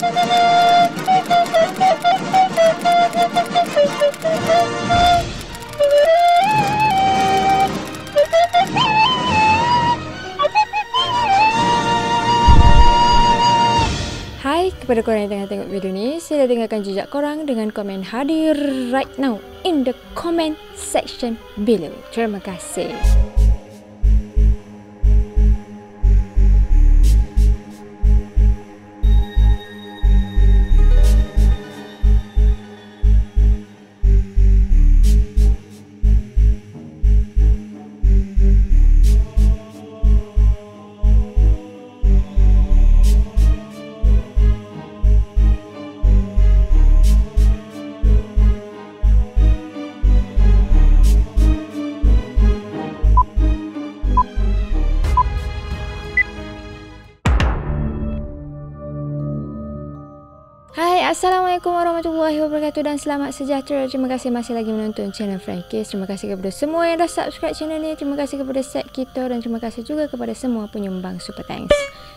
Hai kepada korang yang tengah tengok video ni, sila tinggalkan jejak korang dengan komen hadir right now in the comment section below. Terima kasih. Hai, Assalamualaikum warahmatullahi wabarakatuh dan selamat sejahtera. Terima kasih masih lagi menonton channel Frankis. Terima kasih kepada semua yang dah subscribe channel ni. Terima kasih kepada set kita dan terima kasih juga kepada semua penyumbang super thanks.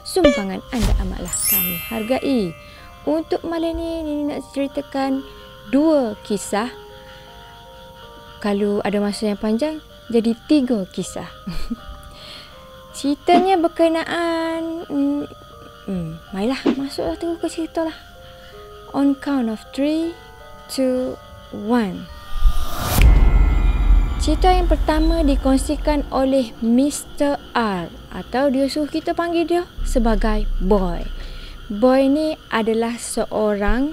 Sumbangan anda amatlah kami hargai. Untuk malam ni, Nini nak ceritakan dua kisah. Kalau ada masa yang panjang, jadi 3 kisah. Ceritanya berkenaan marilah masuklah tengok ke cerita lah. On count of 3, 2, 1. Cerita yang pertama dikongsikan oleh Mr. R, atau dia suruh kita panggil dia sebagai Boy. Boy ni adalah seorang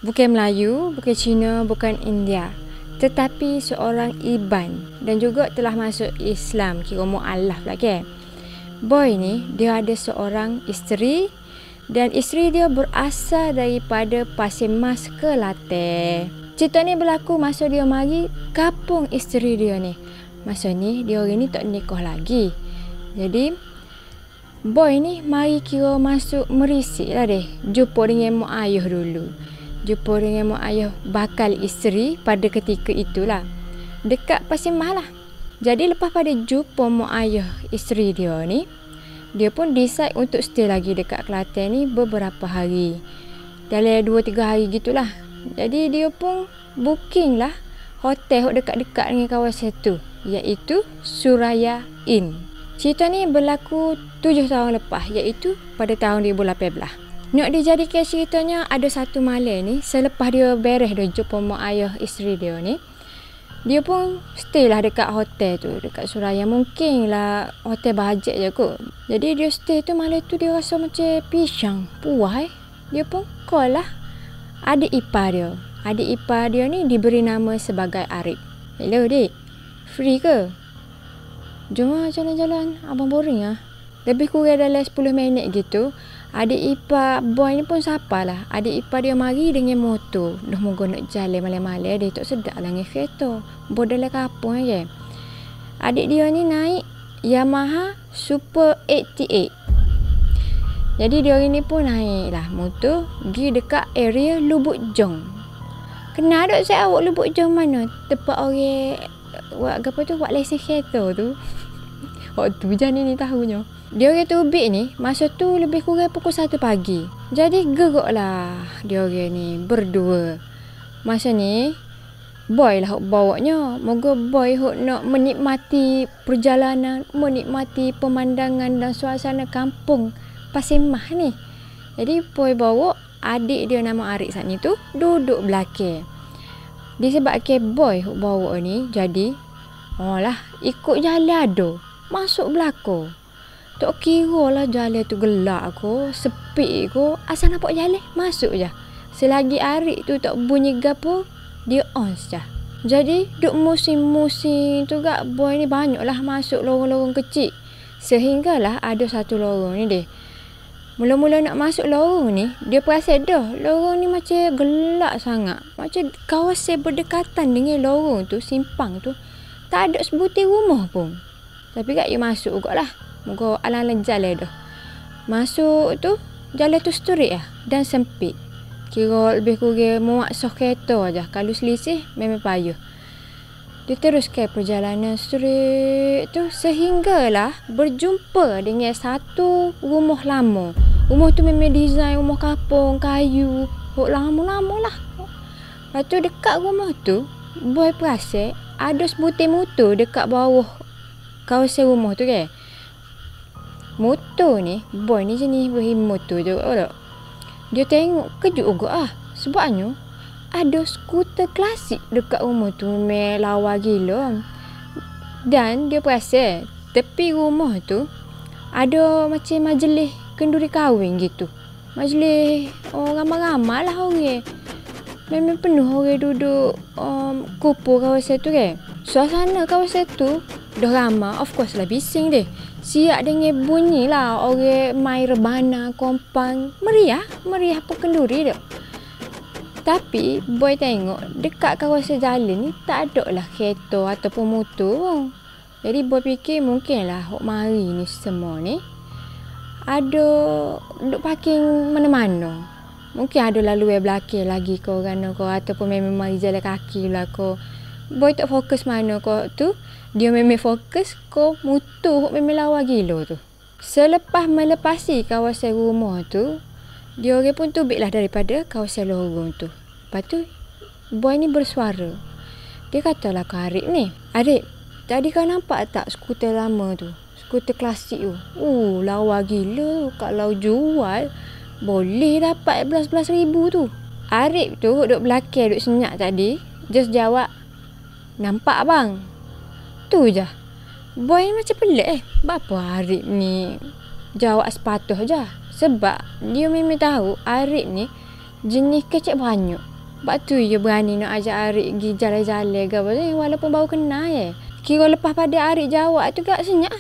bukan Melayu, bukan Cina, bukan India, tetapi seorang Iban dan juga telah masuk Islam, kira mu'alaf lah ke. Boy ni dia ada seorang isteri dan isteri dia berasal daripada Pasir Mas, Kelantan. Cerita ni berlaku masa dia mari kampung isteri dia ni. Masa ni dia orang ni tak nikah lagi. Jadi Boy ni mari kira masuk merisik lah deh. Jumpa dengan mak ayah dulu. Jumpa dengan mak ayah bakal isteri pada ketika itulah. Dekat Pasir Mas lah. Jadi lepas pada jumpa mak ayah isteri dia ni, dia pun decide untuk stay lagi dekat Kelantan ni beberapa hari. Dalam 2-3 hari gitulah. Jadi dia pun booking lah hotel dekat-dekat dengan kawasan tu, iaitu Suraya Inn. Cerita ni berlaku 7 tahun lepas, iaitu pada tahun 2018. Nak dijadikan ceritanya, ada satu malam ni selepas dia beres dia jumpa mak ayah isteri dia ni, dia pun stay lah dekat hotel tu, dekat Suraya. Mungkin lah hotel bajet je kot. Jadi dia stay tu, malam tu dia rasa macam pisang, puas. Dia pun call lah adik ipar dia. Adik ipar dia ni diberi nama sebagai Arif. Hello dik, free ke? Jom lah jalan-jalan, abang boring lah. Lebih kurang dalam 10 minit gitu, adik ipar Boy ni pun sapa lah. Adik ipar dia mari dengan motor. Dah moga nak jalan malam-malam, dia tak sedap lah dengan kereta. Bodoh kapung je. Adik dia ni naik Yamaha Super 88. Jadi dia ni pun naik lah motor pergi dekat area Lubuk Jong. Kenal tak saya awak Lubuk Jong mana? Tempat orang buat lesen kereta tu. Waktu je ni tahunya. Dia orang tubik ni masa tu lebih kurang pukul 1 pagi. Jadi geraklah dia orang ni berdua. Masa ni Boy lah bawanya. Moga Boy nak menikmati perjalanan, menikmati pemandangan dan suasana kampung Pasir Mas ni. Jadi Boy bawa adik dia nama Arik saat ni tu duduk belakang. Disebabkan Boy bawa ni, jadi lah ikut jalan ada, masuk belakang. Tak kira lah jalan tu gelap ko, sepi ko, asal nampak jalan, masuk je. Selagi Arik tu tak bunyi gapo, dia on je. Jadi duk musim-musim tu gak Boy ni banyaklah masuk lorong-lorong kecil. Sehinggalah ada satu lorong ni deh. Mula-mula nak masuk lorong ni, dia perasan dah lorong ni macam gelap sangat. Macam kawasan berdekatan dengan lorong tu, simpang tu, tak ada sebutir rumah pun. Tapi kat dia masuk juga lah. Moga alang-alang jalan dah. Masuk tu, jalan tu straight lah dan sempit. Kira lebih kurang muat soh kereta aja. Kalau selisih, memang payah. Dia teruskan perjalanan straight tu sehinggalah berjumpa dengan satu rumah lama. Rumah tu memang design rumah kapung, kayu. Hok lama-lama lah. Lepas tu dekat rumah tu, boy perasan ada sebutir motor dekat bawah kawasan rumah tu kan. Motor ni, boy ni jenis motor tu tak? Dia tengok kejut juga sebabnya ada skuter klasik dekat rumah tu, memang lawa gila. Dan dia perasan tepi rumah tu ada macam majlis kenduri kahwin gitu. Majlis ramai-ramai lah orang. Memang penuh orang duduk kumpul kawasan tu kan. Suasana kawasan tu dah ramai, of course lah bising deh. Siap dengan bunyi lah orang main rebana, kompang. Meriah pun kenduri tu. Tapi boy tengok dekat kawasan jalan ni tak ada lah kereta ataupun motor. Jadi boy fikir mungkinlah hok mari ni semua ni ada duk parking mana-mana. Mungkin ada lalu belakang lagi ke orang ko ataupun memang mari jalan kaki lah ko. Boy tak fokus mana ko tu. Dia memang fokus ko motor hok memang lawa gila tu. Selepas melepasi kawasan rumah tu, dia orang pun tubiklah daripada kawasan lorong tu. Lepas tu boy ni bersuara. Dia katalah ke Arif ni, "Arif, tadi kau nampak tak skuter lama tu? Skuter klasik tu. Lawa gila. Kalau jual, boleh dapat 11,000 tu." Arif tu duduk belakang, duduk senyap tadi. Just jawab, "Nampak bang." Tu je. Boy macam pelik Bapa Arif ni jawab sepatah je. Sebab dia memang tahu Arif ni jenis kecek banyak. Sebab tu dia berani nak ajak Arif pergi jalan-jalan ke apa ni, walaupun baru kenal je. Kira lepas pada Arif jawab tu gak senyap.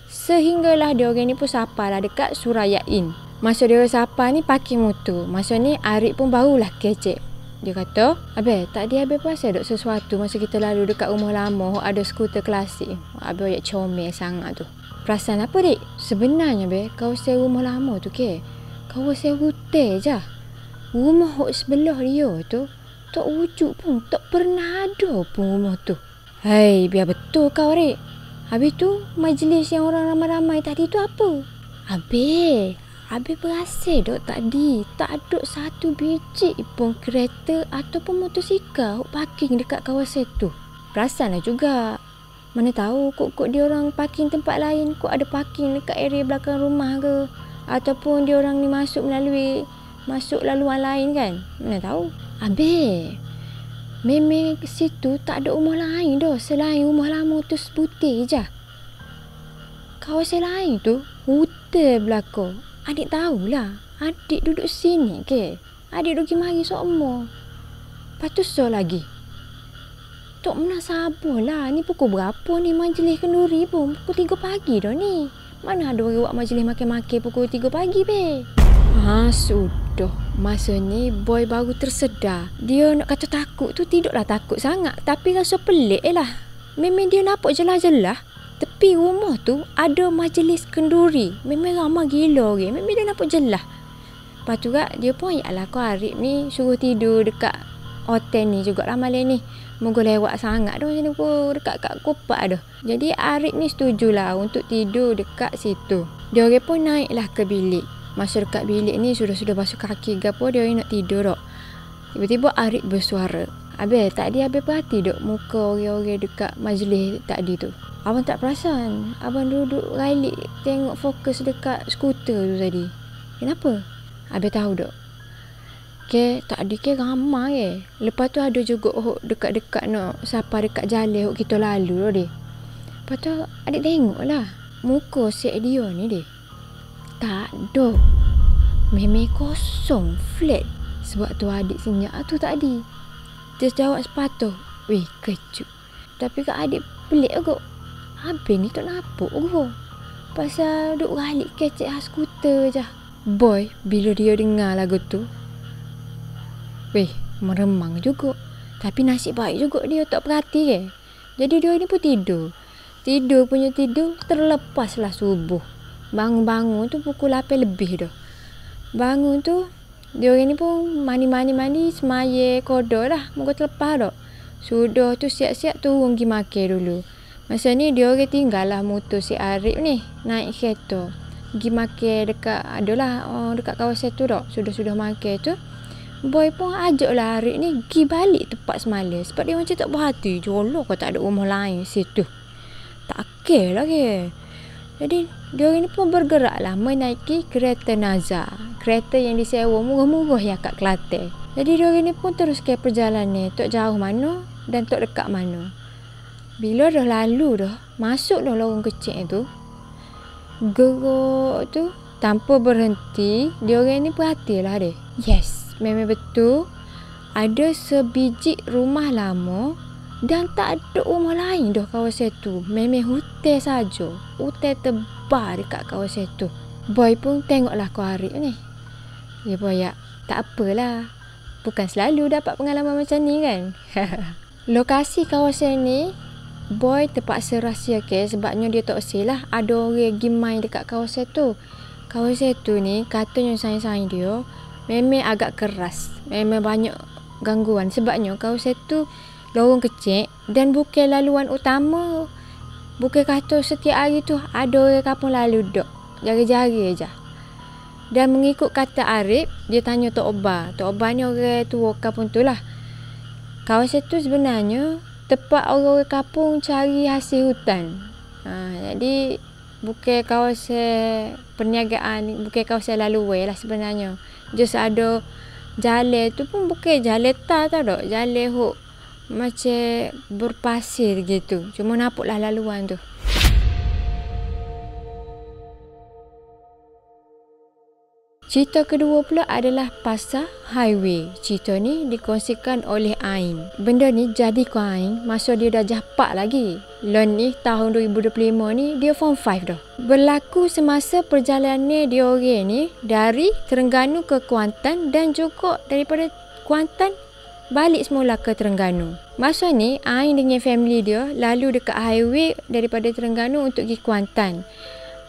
Sehinggalah dia orang ni pun sapa lah dekat Surayain. Masa dia orang sapa ni parking motor. Masa ni Arif pun barulah kecek. Dia kata, "Abang, tadi abang perasan duk sesuatu masa kita lalu dekat rumah lama ada skuter klasik." Abang ayat comel sangat tu. "Perasan apa, Dik?" "Sebenarnya, abang, kawasan rumah lama tu ke, kawasan hutan je. Rumah hok sebelah dia tu tak wujud pun, tak pernah ada pun rumah tu." "Hei, biar betul kau, Rik. Habis tu majlis yang orang ramai-ramai tadi tu apa?" Abang perasan dok tadi tak ada satu biji pun kereta ataupun motosikal parking dekat kawasan tu." "Perasanlah juga. Mana tahu kok dia orang parking tempat lain, kok ada parking dekat area belakang rumah ke, ataupun dia orang ni masuk laluan lain kan. Mana tahu." "Abang, memang ke situ tak ada rumah lain dah selain rumah lama tu sebutir je. Kawasan lain tu hutan belakang. Adik tahulah, adik duduk sini ke. Adik duduk mari semua. Lepas tu so lagi. Tak pernah sabarlah. Ni pukul berapa ni majlis kenduri pun? Pukul 3 pagi dah ni. Mana ada orang buat majlis makan-makan pukul 3 pagi, be?" Sudah. Masa ni boy baru tersedar. Dia nak kata takut tu tidaklah takut sangat. Tapi rasa pelik lah. Memang dia nampak jelas-jelas tepi rumah tu ada majlis kenduri. Memang ramai gila orang. Memang dia nampak jelas. Lepas tu kak, dia pun yalah kau Arif ni suruh tidur dekat hotel ni jugalah malam ni. Moga lewat sangat dah macam ni dekat kat kopak dah. Jadi Arif ni setujulah untuk tidur dekat situ. Dia orang pun naiklah ke bilik. Masa dekat bilik ni sudah basuh kaki ke apa, dia orang nak tidur tak. Tiba-tiba Arif bersuara, "Abang, tadi abang perhati dok muka orang-orang dekat majlis tadi tu? Abang tak perasan abang duduk galik tengok fokus dekat skuter tu tadi. Kenapa? Abang tahu dok? Tadi ramai Lepas tu ada juga dekat-dekat nak sapa dekat jalan kita lalu dah deh. Lepas tu adik tengok lah muka si dia ni deh. Tak ada. Memang kosong, flat. Sebab tu adik senyap tu tadi. Dia jawab sepatah. Weh, kejut. Tapi kak adik pelik kok. Habis ni tak nampak ke? Pasal duk galik kecek skuter je. Boy, bila dia dengar lagu tu, weh, meremang juga. Tapi nasib baik juga dia tak perhati ke. Jadi dia ni pun tidur. Tidur terlepaslah subuh. Bangun-bangun tu pukul 8 lebih dah. Bangun tu, dia orang ni pun mandi, semaya, kodoh dah. Muka terlepas dah. Sudah tu siap-siap turun pergi makan dulu. Masa ni dia orang tinggal lah motor si Arif ni. Naik kereta. pergi makan dekat adalah dekat kawasan tu dah. Sudah makan tu. Boy pun ajak lah Arik ni pergi balik tempat semalam. Sebab dia macam tak berhati. Jolok kau tak ada rumah lain situ. Tak akal lah ke. Jadi dia ni pun bergerak lah menaiki kereta Nazar. Kereta yang disewa murah-murah ya kat Kelantan. Jadi dia ni pun terus ke perjalanan. Tak jauh mana dan tak dekat mana. Bila dah lalu dah, masuk dah lorong kecil tu. Gerok tu tanpa berhenti, dia orang ni perhatilah dia. Yes, memang betul. Ada sebiji rumah lama dan tak ada rumah lain dah kawasan tu. Memang hutan saja. Hutan tebal dekat kawasan tu. Boy pun tengoklah kau Arik ni. Ya boy ya, tak apalah. Bukan selalu dapat pengalaman macam ni kan. Lokasi kawasan ni Boy terpaksa rahsia ke sebabnya dia tak silah ada orang pergi main dekat kawasan tu. Kawasan tu ni katanya sains-sains dia memang agak keras. Memang banyak gangguan sebabnya kawasan tu lorong kecil dan bukan laluan utama. Bukan kata setiap hari tu ada orang kampung lalu dok. Jari-jari aja. Dan mengikut kata Arif, dia tanya Tok Oba. Tok Oba ni orang tua kampung tu lah. Kawasan tu sebenarnya tempat orang-orang kampung cari hasil hutan. Jadi bukan kawasan perniagaan, bukan kawasan laluan lah sebenarnya. Just ada jalan tu pun bukan jalan tar tau tak. Jalan hok macam berpasir gitu. Cuma nampaklah laluan tu. Cerita kedua pula adalah pasal highway. Cerita ni dikongsikan oleh Ain. Benda ni jadi ku Ain masa dia dah japak lagi. Lon ni tahun 2025 ni dia form 5 dah. Berlaku semasa perjalanan dia orang ni dari Terengganu ke Kuantan dan juga daripada Kuantan balik semula ke Terengganu. Masa ni Ain dengan family dia lalu dekat highway daripada Terengganu untuk pergi Kuantan.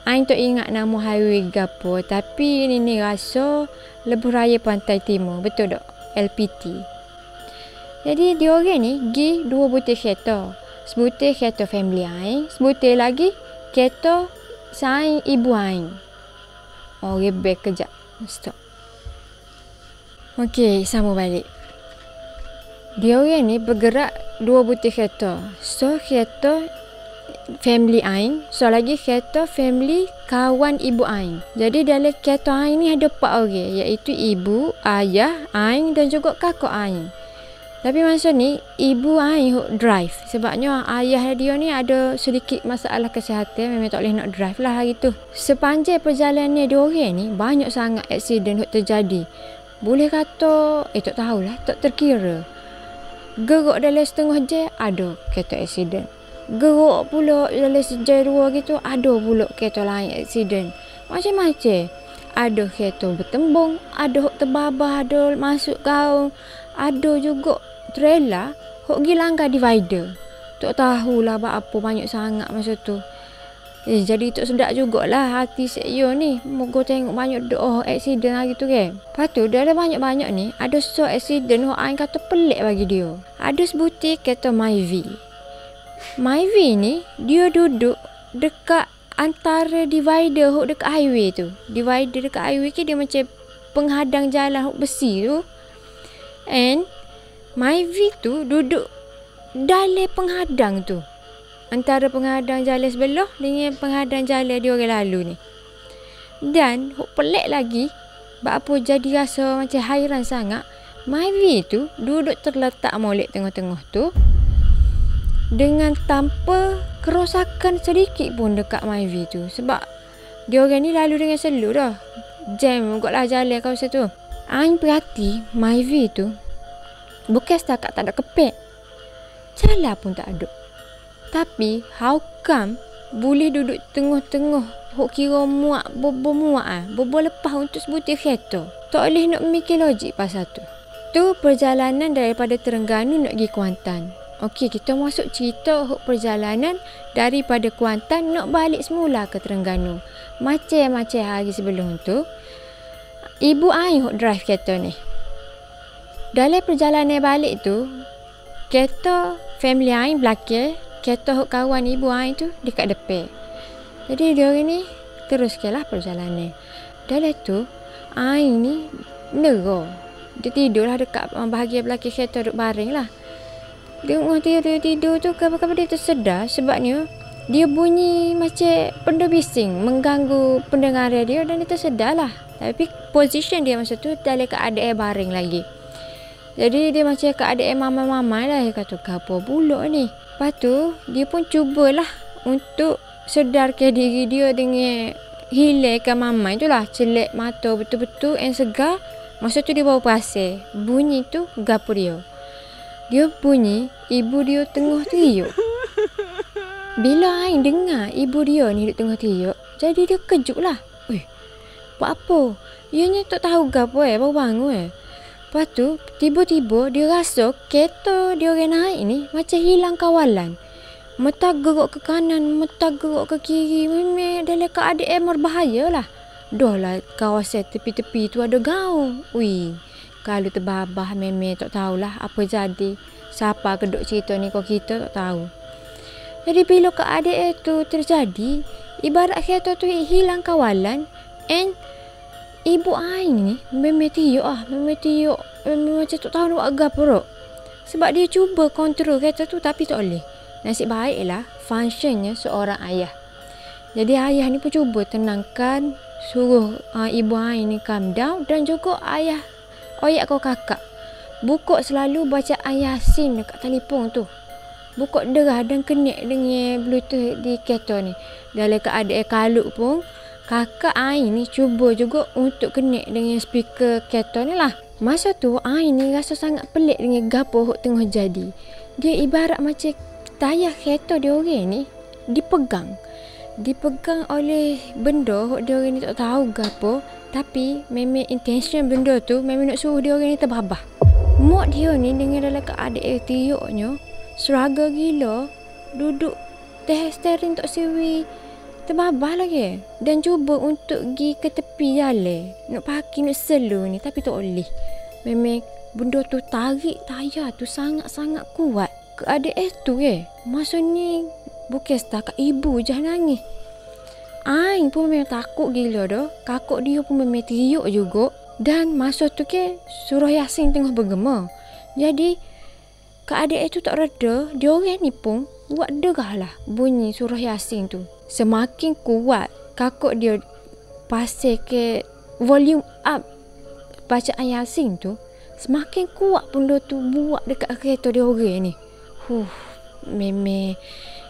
Ain tak ingat nama highway gapo, tapi ni rasa Lebuh Raya Pantai Timur. Betul tak? LPT. Jadi dia orang ni pergi 2 butir kereta. Sebutir kereta family Ain, sebutir lagi kereta saing ibu Ain. Rebek kejap. Stop. Okey, sambung balik. Dia orang ni bergerak 2 butir kereta. So kereta family Ain, so lagi kereta family kawan ibu Ain. Jadi dalam kereta Ain ni ada 4 orang, iaitu ibu, ayah Ain dan juga kakak Ain. Tapi masa ni ibu Ain drive sebabnya ayah dia ni ada sedikit masalah kesihatan, memang tak boleh nak drive lah hari tu. Sepanjang perjalanan dia orang ni banyak sangat aksiden terjadi. Boleh kata tak tahulah, tak terkira. Gerok dalam setengah jam ada kereta aksiden. Gerok pula dalam sejam 2 gitu ada pula kereta lain aksiden. Macam-macam. Ada kereta bertembung, ada hok terbabah, ada masuk gaung, ada juga trailer hok pergi langgar divider. Tak tahulah apa banyak sangat masa tu. Jadi tak sedap jugalah hati saya ni. Moga tengok banyak doa aksiden hari tu kan. Lepas tu dia ada banyak-banyak ni, ada so aksiden hok Ain kata pelik bagi dia. Ada sebutir kereta Myvi. Myvi ni dia duduk dekat antara divider hok dekat highway tu. Divider dekat highway ke dia macam penghadang jalan hok besi tu. And Myvi tu duduk dalam penghadang tu. Antara penghadang jalan sebelah dengan penghadang jalan dia orang lalu ni. Dan hok pelik lagi, apa jadi rasa macam hairan sangat, Myvi tu duduk terletak molek tengah-tengah tu dengan tanpa kerosakan sedikit pun dekat Myvi tu. Sebab dia orang ni lalu dengan slow dah. Jam kot lah jalan kawasan tu. Ain perhati Myvi tu bukan setakat tak ada kepek, jalan pun tak ada. Tapi how come boleh duduk tengah-tengah hok kira muak, bobo lepas untuk sebutir kereta. Tak boleh nak mikir logik pasal tu. Tu perjalanan daripada Terengganu nak pergi Kuantan. Okey, kita masuk cerita perjalanan daripada Kuantan nak balik semula ke Terengganu. Macam-macam hari sebelum tu, ibu Ain drive kereta ni. Dalam perjalanan balik tu, kereta family Ain belakang, kereta kawan ibu Ain tu dekat depan. Jadi dia ni teruskanlah perjalanan. Dalam tu, Ain ni nera. Dia tidurlah dekat bahagian belakang kereta, duduk baring lah. Dia tidur tu, kapan-kapan dia tersedar sebabnya dia bunyi macam benda bising, mengganggu pendengaran dia dan dia tersedar lah. Tapi position dia masa tu dalam keadaan baring lagi. Jadi dia macam keadaan mamai-mamai lah. Dia kata, apa pula ni? Lepas tu, dia pun cubalah untuk sedarkan diri dia dengan hilangkan mamai tu lah. Celak mata betul-betul yang segar. Masa tu dia baru perasan bunyi tu gapo dia. Dia bunyi ibu dia tengah teriuk. Bila Ain dengar ibu dia ni duk tengah teriuk, jadi dia kejut lah. Buat apa? Ianya tak tahu gapo baru bangun Lepas tu tiba-tiba dia rasa kereta dia orang naik ni macam hilang kawalan. Mata gerok ke kanan, mata gerok ke kiri. Memang dalam keadaan berbahaya lah. Dah lah kawasan tepi-tepi tu ada gaung. Kalau terbabah memang tak tahulah apa jadi. Siapa keduk cerita ni kau kita tak tahu. Jadi bila keadaan tu terjadi, ibarat kereta tu hilang kawalan and ibu Ain ni memang tiuk lah. Memang tiuk. Memang macam tak tahu nak buat apa. Sebab dia cuba kontrol kereta tu tapi tak boleh. Nasib baiklah functionnya seorang ayah. Jadi ayah ni pun cuba tenangkan, suruh ibu Ain ni calm down dan juga ayah oyak kau kakak. Buka selalu bacaan Yasin dekat telefon tu. Buka derah dan connect dengan Bluetooth di kereta ni. Dalam keadaan kalut pun, kakak Ain ni cuba juga untuk connect dengan speaker kereta ni lah. Masa tu Ain ni rasa sangat pelik dengan gapo hok tengah jadi. Dia ibarat macam tayar kereta dia orang ni dipegang oleh benda hok dia orang ni tak tahu gapo, tapi memang intention benda tu memang nak suruh dia orang ni terbabah. Mak dia ni dengan dalam keadaan tiuknya struggle gila, duduk steering tak siwi, terbabah lagi dan cuba untuk pergi ke tepi jalan nak parking, nak slow ni tapi tak boleh. Memang benda tu tarik tayar tu sangat-sangat kuat. Keadaan tu masa ni bukan setakat ibu je nangis. Ain pun memang takut gila dah. Kakak dia pun memang teriuk juga. Dan masa tu surah Yasin tengah bergema. Jadi keadaan tu tak reda. Dia orang ni pun buat derah lah bunyi surah Yasin tu. Semakin kuat kakak dia pasal ke volume up bacaan Yasin tu, semakin kuat benda tu buat dekat kereta dia orang ni. Memang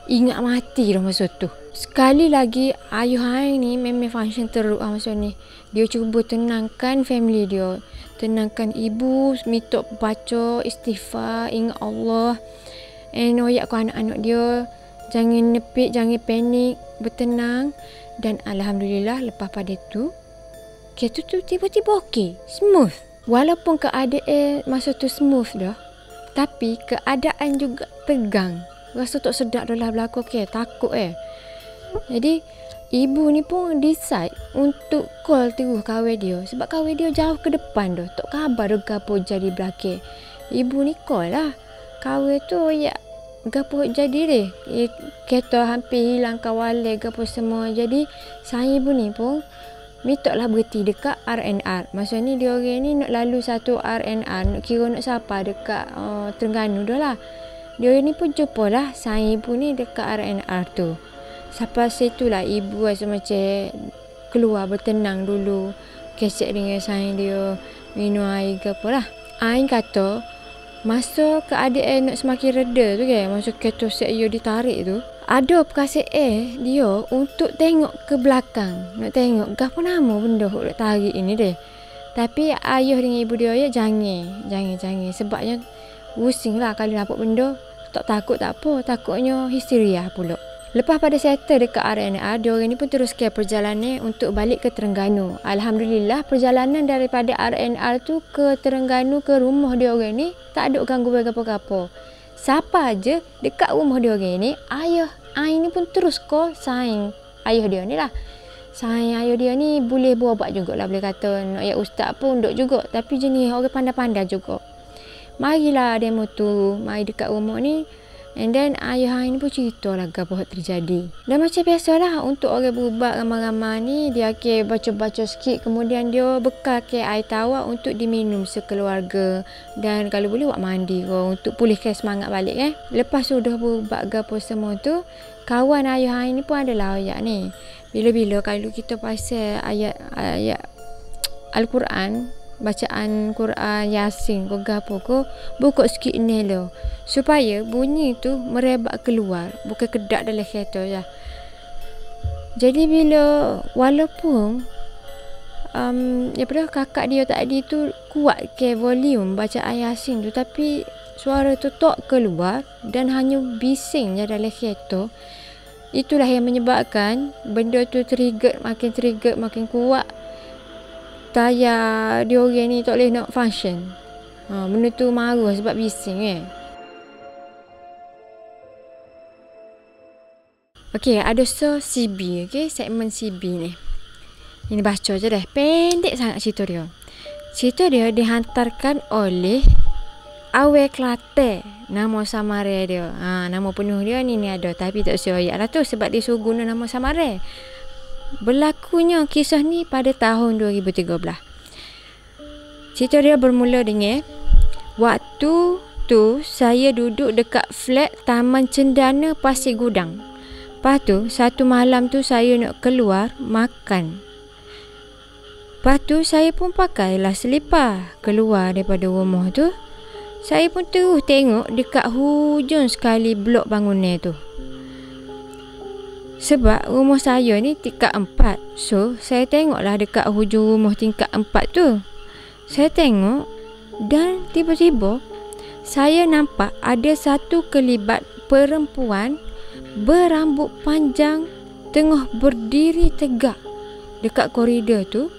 ingat mati dah masa tu. Sekali lagi ayah Ain ni memang function teruk masa ni. Dia cuba tenangkan family dia, tenangkan ibu, minta baca istighfar, ingat Allah, and oyak ke anak-anak dia, jangan nepik, jangan panik, bertenang. Dan alhamdulillah lepas pada tu kereta tu tiba-tiba okey, smooth. Walaupun keadaan masa tu smooth dah, tapi keadaan juga tegang. Rasa tak sedap dalam belakang takut Jadi ibu ni pun decide untuk call terus kawan dia. Sebab kawan dia jauh ke depan dah, tak khabar dah gapo jadi belakang. Ibu ni call lah kawan tu, gapo jadi deh. Kereta hampir hilang kawalan gapo semua. Jadi saya ibu ni pun minta lah berhenti dekat RNR. Masa ni dia orang ni nak lalu satu RNR, nak kira nak siapa dekat Terengganu dah lah. Dia orang ni pun jumpa lah saya ibu ni dekat RNR tu. Sampai situ lah ibu rasa macam keluar bertenang dulu, kesek dengan saya dia, minum air ke apa lah. Ain kata masa keadaan nak semakin reda tu masa kereta saya ditarik tu, ada perasaan dia untuk tengok ke belakang, nak tengok gapo nama benda hok nak tarik ini deh. Tapi ayah dengan ibu dia jangan sebabnya pusing lah kalau nampak benda. Tak takut tak apa, takutnya histeria pula. Lepas pada settle dekat RNR, dia orang ni pun teruskan perjalanan untuk balik ke Terengganu. Alhamdulillah perjalanan daripada RNR tu ke Terengganu ke rumah dia orang ni tak ada gangguan apa-apa. Siapa aja dekat rumah dia orang ni, ayah Ain ni pun terus call sayang ayah dia ni lah. Sayang ayah dia ni boleh berobat jugalah, boleh kata nak ya ustaz pun duk juga, tapi jenis orang pandai-pandai juga. Marilah demo tu, mari dekat rumah ni And then ayah hang ni pun cerita lah apa terjadi. Dan macam biasalah untuk orang berubah ramai-ramai ni, dia akan baca-baca sikit, kemudian dia bekal ke air tawar untuk diminum sekeluarga. Dan kalau boleh buat mandi untuk pulihkan semangat balik Lepas tu dah berubah apa semua tu, kawan ayah hang ni pun adalah ayat ni. Bila-bila kalau kita pasal ayat Al-Quran, bacaan Quran, Yasin ke apa ke, buka sikit ni lo, supaya bunyi tu merebak keluar, bukan kedak dalam kereta je. Jadi bila walaupun kakak dia tadi tu kuat ke volume bacaan Yasin tu, tapi suara tu tak keluar dan hanya bising je dalam kereta. Itulah yang menyebabkan benda tu trigger makin kuat. Tayar dia orang ni tak boleh nak function. Benda tu marah sebab bising Okey, ada CB, segmen CB ni. Ini baca je dah. Pendek sangat cerita dia. Cerita dia dihantarkan oleh Awe Klate. Nama samaran dia. Nama penuh dia ni ada, tapi tak usah ayat lah tu sebab dia suruh guna nama samaran. Berlakunya kisah ni pada tahun 2013. Cerita dia bermula dengan, waktu tu saya duduk dekat flat Taman Cendana Pasir Gudang. Lepas tu satu malam tu saya nak keluar makan. Lepas tu saya pun pakailah selipar keluar daripada rumah tu. Saya pun terus tengok dekat hujung sekali blok bangunan tu. Sebab rumah saya ni tingkat 4. So, saya tengoklah dekat hujung rumah tingkat 4 tu. Saya tengok dan tiba-tiba saya nampak ada satu kelibat perempuan berambut panjang tengah berdiri tegak dekat koridor tu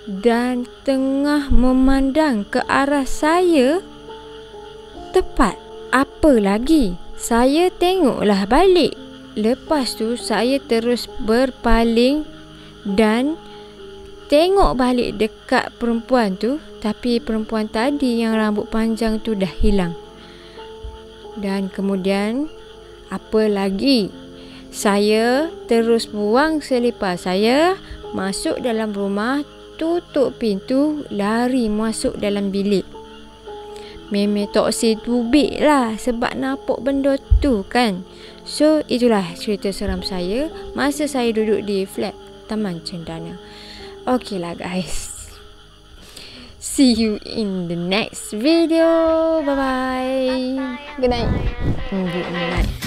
dan tengah memandang ke arah saya tepat. Apa lagi? Saya tengoklah balik. Lepas tu saya terus berpaling dan tengok balik dekat perempuan tu, tapi perempuan tadi yang rambut panjang tu dah hilang. Dan kemudian apa lagi? Saya terus buang selipar saya, masuk dalam rumah, tutup pintu, lari masuk dalam bilik. Memang tak setubik lah sebab nampak benda tu kan. So itulah cerita seram saya masa saya duduk di flat Taman Cendana. Okay lah guys, see you in the next video. Bye bye. Good night. Good night.